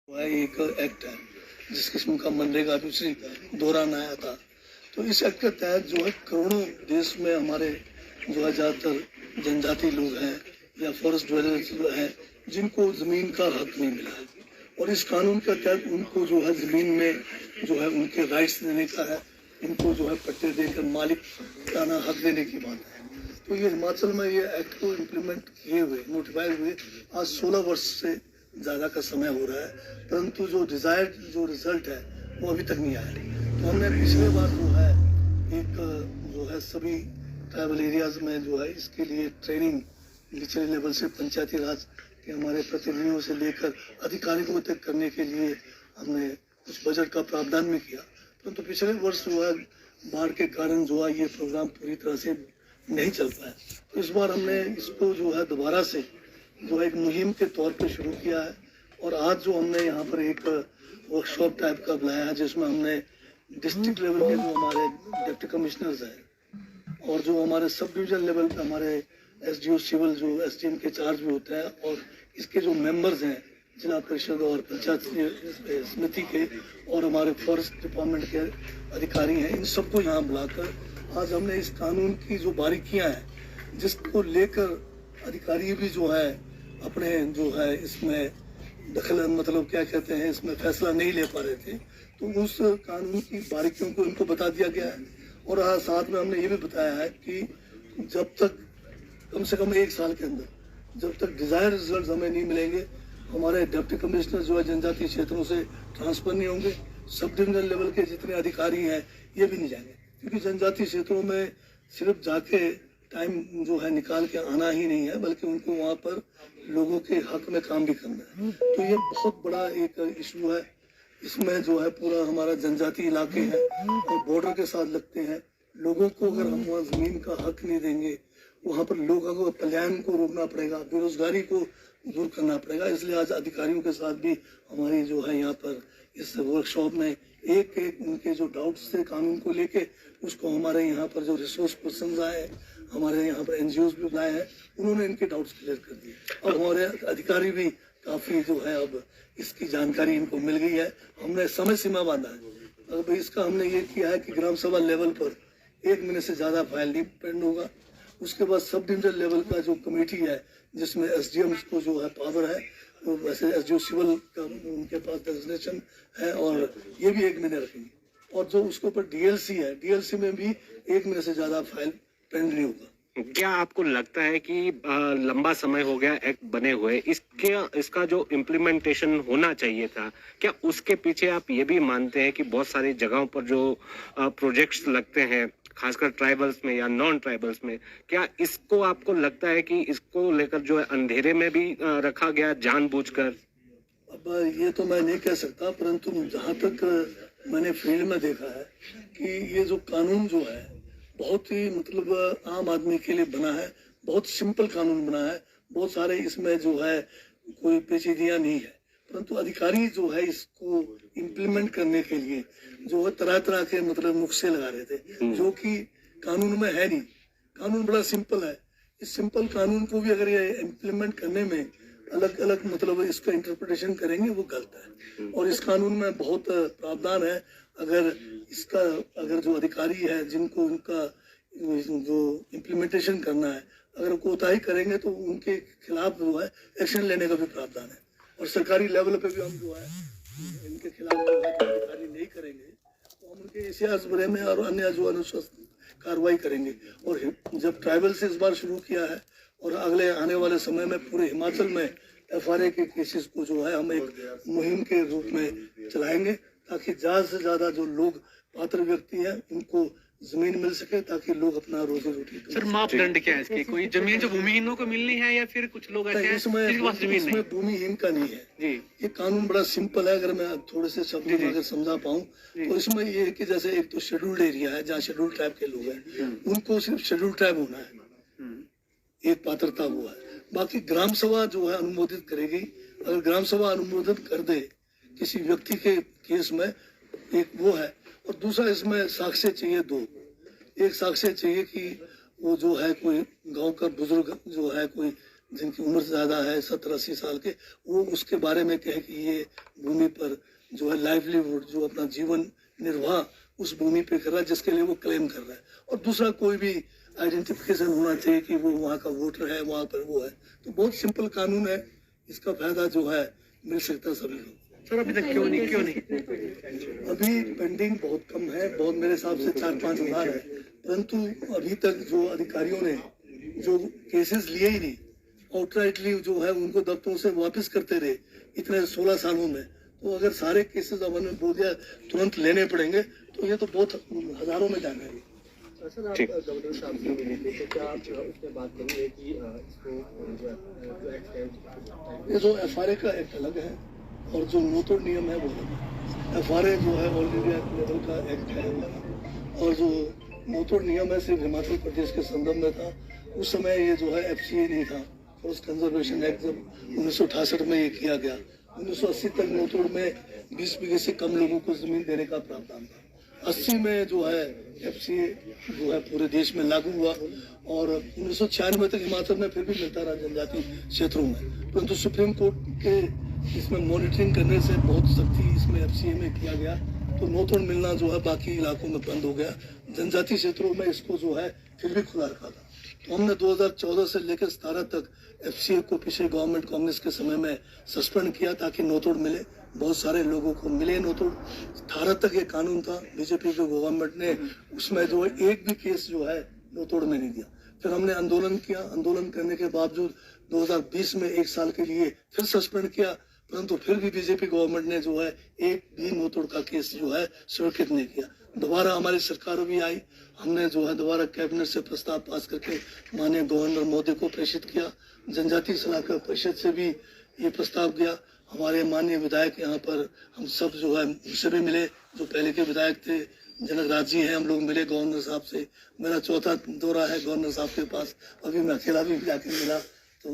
है एक एक्ट है जिस किस्म का मनरेगा दूसरी दौरान आया था। तो इस एक्ट के तहत जो है करोड़ों देश में हमारे जो है ज़्यादातर जनजाति लोग हैं या फॉरेस्ट ड्वेलर्स हैं जिनको ज़मीन का हक नहीं मिला है, और इस कानून के तहत उनको जो है ज़मीन में जो है उनके राइट्स देने का है, इनको जो है पट्टे देकर मालिकाना हक देने की बात है। तो ये हिमाचल में ये एक्ट को इम्प्लीमेंट किए हुए नोटिफाई हुए आज 16 वर्ष से ज़्यादा का समय हो रहा है, परंतु जो डिजायर्ड जो रिजल्ट है वो अभी तक नहीं आया। तो हमने पिछले बार जो है एक जो है सभी ट्राइबल एरियाज में जो है इसके लिए ट्रेनिंग निचले लेवल से पंचायती राज के हमारे प्रतिनिधियों से लेकर अधिकारियों तक करने के लिए हमने कुछ बजट का प्रावधान भी किया, परंतु पिछले वर्ष जो है बाढ़ के कारण जो है ये प्रोग्राम पूरी तरह से नहीं चल पाया। तो इस बार हमने इसको जो है दोबारा से जो एक मुहिम के तौर पे शुरू किया है, और आज जो हमने यहाँ पर एक वर्कशॉप टाइप का बुलाया है जिसमें हमने डिस्ट्रिक्ट लेवल के जो हमारे डिप्टी कमिश्नर्स हैं और जो हमारे सब डिवीजन लेवल पे हमारे एसडीओ सिविल जो एसडीएम के चार्ज भी होते हैं और इसके जो मेंबर्स हैं जिला परिषद और पंचायत समिति के और हमारे फॉरेस्ट डिपार्टमेंट के अधिकारी हैं, इन सबको यहाँ बुलाकर आज हमने इस कानून की जो बारीकियां हैं जिसको लेकर अधिकारी भी जो है अपने जो है इसमें दखल मतलब क्या कहते हैं इसमें फैसला नहीं ले पा रहे थे, तो उस कानून की बारीकियों को इनको बता दिया गया है। और साथ में हमने ये भी बताया है कि जब तक कम से कम 1 साल के अंदर जब तक डिजायर रिजल्ट हमें नहीं मिलेंगे, हमारे डिप्टी कमिश्नर जो है जनजातीय क्षेत्रों से ट्रांसफर नहीं होंगे, सब डिविजन लेवल के जितने अधिकारी हैं ये भी नहीं जाएंगे, क्योंकि जनजातीय क्षेत्रों में सिर्फ जाके टाइम जो है निकाल के आना ही नहीं है, बल्कि उनको वहाँ पर लोगों के हक में काम भी करना है। तो ये बहुत बड़ा एक इशू है, इसमें जो है पूरा हमारा जनजातीय इलाके हैं और बॉर्डर के साथ लगते हैं। लोगों को अगर हम वहाँ जमीन का हक नहीं देंगे, वहाँ पर लोगों को पलायन को रोकना पड़ेगा, बेरोजगारी को दूर करना पड़ेगा। इसलिए आज अधिकारियों के साथ भी हमारी जो है यहाँ पर इस वर्कशॉप में एक उनके जो डाउट्स थे कानून को लेके उसको हमारे यहाँ पर जो रिसोर्स पर्सन आए, हमारे यहाँ पर एनजीओज भी बुलाए हैं, उन्होंने इनके डाउट्स क्लियर कर दिए और हमारे अधिकारी भी काफी जो है अब इसकी जानकारी इनको मिल गई है। हमने समय सीमा बांधा है। अब इसका हमने ये किया है कि ग्राम सभा लेवल पर 1 महीने से ज्यादा फाइल नहीं पेंड होगा। उसके बाद सब डिविजन लेवल का जो कमेटी है जिसमें एसडीएम को जो है पावर है, तो वैसे एसडीओ सिविल का उनके पास डेजिग्नेशन है और ये भी 1 महीने रखेंगे। और जो उसके ऊपर डीएलसी है, डीएलसी में भी 1 महीने से ज्यादा फाइल पेंड नहीं होगा। क्या आपको लगता है कि लंबा समय हो गया एक्ट बने हुए, इसका जो इम्प्लीमेंटेशन होना चाहिए था, क्या उसके पीछे आप ये भी मानते हैं कि बहुत सारी जगहों पर जो प्रोजेक्ट्स लगते हैं खासकर ट्राइबल्स में या नॉन ट्राइबल्स में, क्या इसको आपको लगता है कि इसको लेकर जो है अंधेरे में भी रखा गया जानबूझकर? अब ये तो मैं नहीं कह सकता, परंतु जहाँ तक मैंने फील्ड में देखा है कि ये जो कानून जो है बहुत ही मतलब आम आदमी के लिए बना है, बहुत सिंपल कानून बना है, बहुत सारे इसमें जो है कोई पेचीदियां नहीं है, परंतु अधिकारी जो है इसको इम्प्लीमेंट करने के लिए जो है तरह तरह के मतलब नुस्खे लगा रहे थे जो कि कानून में है नहीं। कानून बड़ा सिंपल है, इस सिंपल कानून को भी अगर ये इम्प्लीमेंट करने में अलग अलग मतलब इसका इंटरप्रिटेशन करेंगे वो गलत है। और इस कानून में बहुत प्रावधान है, अगर जो अधिकारी है जिनको उनका जो इम्प्लीमेंटेशन करना है अगर कोताही करेंगे तो उनके खिलाफ जो है एक्शन लेने का भी प्रावधान है। और सरकारी लेवल पे भी हम जो है इनके खिलाफ जो है अधिकारी नहीं करेंगे तो हम उनके इतिहास भरे में और अन्य जो अनुशासन कार्रवाई करेंगे। और जब ट्राइबल से इस बार शुरू किया है और अगले आने वाले समय में पूरे हिमाचल में एफआरए के केसेस को जो है हम एक मुहिम के रूप में चलाएंगे ताकि ज्यादा से ज्यादा जो लोग पात्र व्यक्ति हैं उनको जमीन मिल सके ताकि लोग अपना रोजी रोटी। सर मापदंड क्या है इसकी? कोई जमीन जो भूमिहीनों को मिलनी है या फिर कुछ लोग ऐसे हैं जिनके पास जमीन नहीं? भूमिहीन का नहीं है जी, ये कानून बड़ा सिंपल है। अगर मैं थोड़े से शब्दों में अगर समझा पाऊँ तो इसमें ये है कि जैसे एक तो शेड्यूल्ड एरिया है जहाँ शेड्यूल्ड ट्राइब के लोग हैं उनको सिर्फ शेड्यूल्ड ट्राइब होना है, एक पात्रता वो है। बाकी ग्राम सभा जो है अनुमोदित करेगी, अगर ग्राम सभा अनुमोदित कर दे किसी व्यक्ति के केस में, एक वो है। और दूसरा इसमें साक्ष्य चाहिए 2, एक साक्ष्य चाहिए कि वो जो है कोई गांव का बुजुर्ग जो है कोई जिनकी उम्र ज्यादा है 70-80 साल के, वो उसके बारे में कहे कि ये भूमि पर जो है लाइवलीहुड, जो अपना जीवन निर्वाह उस भूमि पे कर रहा है, जिसके लिए वो क्लेम कर रहा है। और दूसरा कोई भी आइडेंटिफिकेशन होना चाहिए कि वो वहाँ का वोटर है, वहाँ पर वो है। तो बहुत सिंपल कानून है, इसका फायदा जो है मिल सकता है सभी को। सर अभी तक क्यों नहीं? अभी पेंडिंग बहुत कम है, बहुत मेरे हिसाब से 4-5 हज़ार है, परंतु अभी तक जो अधिकारियों ने जो केसेस लिए ही नहीं, आउटराइटली जो है उनको दफ्तरों से वापस करते रहे इतने 16 सालों में। तो अगर सारे केसेस हमने बोल दिया तुरंत लेने पड़ेंगे तो ये तो बहुत हजारों में जाना है। सर आप गवर्नर साहब से मिले थे, तो क्या आप उसमें बात करेंगे कि इसको ये जो FRA का एक्ट अलग है और जो नोटोड नियम है वो अलग है। FRA जो है ऑल इंडिया लेवल का एक्ट है और जो नोटोड नियम है सिर्फ हिमाचल प्रदेश के संदर्भ में था। उस समय ये जो है FCA नहीं था, फॉरेस्ट कंजर्वेशन एक्ट जब 1968 में ये किया गया। 1980 तक नोटोड में 20 बीघे से कम लोगों को जमीन देने का प्रावधान था। 80 में जो है FCA जो है पूरे देश में लागू हुआ और 1996 तक हिमाचल में फिर भी मिलता रहा जनजातीय क्षेत्रों में, परंतु सुप्रीम कोर्ट के इसमें मॉनिटरिंग करने से बहुत सख्ती इसमें FCA में किया गया, तो नोटोड मिलना जो है बाकी इलाकों में बंद हो गया। जनजातीय क्षेत्रों में इसको जो है फिर भी खुला रखा था। तो हमने 2014 से लेकर 17 तक FCA को पिछले गवर्नमेंट कांग्रेस के समय में सस्पेंड किया ताकि नोटोड मिले। बहुत सारे लोगों को मिले नोटोड। 18 तक ये कानून था, बीजेपी के गवर्नमेंट ने उसमें जो है एक भी केस जो है नोटोड में नहीं दिया। फिर हमने आंदोलन किया, आंदोलन करने के बावजूद 2020 में 1 साल के लिए फिर सस्पेंड किया, परंतु फिर भी बीजेपी गवर्नमेंट ने जो है एक भी नोटोड का केस जो है स्वीकृत नहीं किया। दोबारा हमारी सरकार भी आई, हमने जो है दोबारा कैबिनेट से प्रस्ताव पास करके माननीय गवर्नर महोदय को प्रेषित किया। जनजातीय सलाहकार परिषद से भी ये प्रस्ताव गया। हमारे माननीय विधायक यहाँ पर हम सब जो है उनसे भी मिले, जो पहले के विधायक थे, जनक राज जी हैं, हम लोग मिले गवर्नर साहब से। मेरा चौथा दौरा है गवर्नर साहब के पास, अभी मैं अकेला भी जाके मिला। तो